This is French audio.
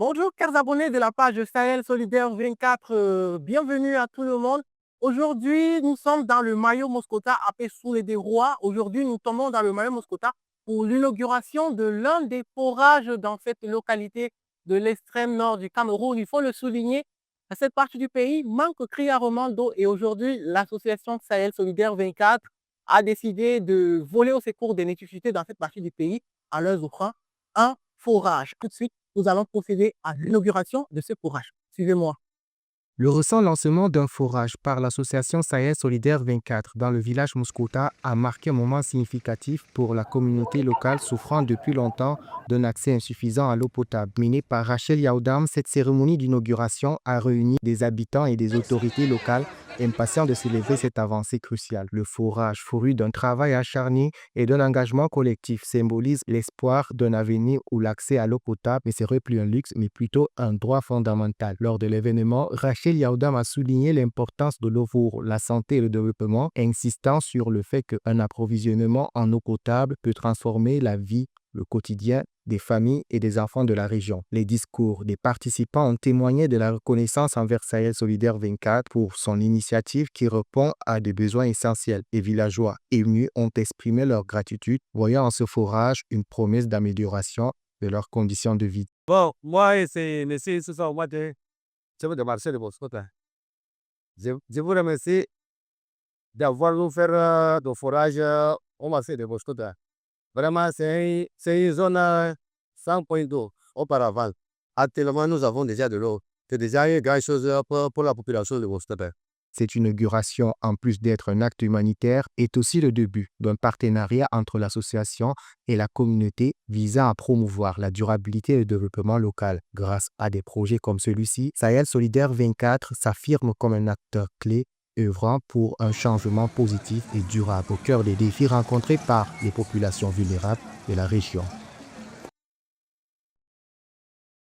Bonjour, chers abonnés de la page Sahel Solidaire 24, bienvenue à tout le monde. Aujourd'hui, nous sommes dans le Mayo Moscota à Pessoul des Rois. Aujourd'hui, nous tombons dans le Mayo Moscota pour l'inauguration de l'un des forages dans cette localité de l'extrême nord du Cameroun. Il faut le souligner, cette partie du pays manque criarement d'eau et aujourd'hui, l'association Sahel Solidaire 24 a décidé de voler au secours des nécessités dans cette partie du pays en leur offrant un forage. Tout de suite, nous allons procéder à l'inauguration de ce forage. Suivez-moi. Le récent lancement d'un forage par l'association Sahel Solidaire 24 dans le village Moscota a marqué un moment significatif pour la communauté locale souffrant depuis longtemps d'un accès insuffisant à l'eau potable. Menée par Rachel Yaoudam, cette cérémonie d'inauguration a réuni des habitants et des autorités locales impatients de célébrer cette avancée cruciale. Le forage, fruit d'un travail acharné et d'un engagement collectif, symbolise l'espoir d'un avenir où l'accès à l'eau potable ne serait plus un luxe, mais plutôt un droit fondamental. Lors de l'événement, Rachel Yaoudam a souligné l'importance de l'eau pour la santé et le développement, insistant sur le fait qu'un approvisionnement en eau potable peut transformer la vie, le quotidien des familles et des enfants de la région. Les discours des participants ont témoigné de la reconnaissance envers Sahel Solidaire 24 pour son initiative qui répond à des besoins essentiels. Les villageois émus ont exprimé leur gratitude, voyant en ce forage une promesse d'amélioration de leurs conditions de vie. Bon, moi, c'est Nessie Sousa Ouatte, chef de marché de Boscota. Je vous remercie d'avoir nous fait de forage au marché de Boscota. Vraiment, c'est une zone sans point d'eau auparavant. Actuellement, nous avons déjà de l'eau. C'est déjà une grande chose pour la population de Boscota. Cette inauguration, en plus d'être un acte humanitaire, est aussi le début d'un partenariat entre l'association et la communauté visant à promouvoir la durabilité et le développement local. Grâce à des projets comme celui-ci, Sahel Solidaire 24 s'affirme comme un acteur clé œuvrant pour un changement positif et durable au cœur des défis rencontrés par les populations vulnérables de la région.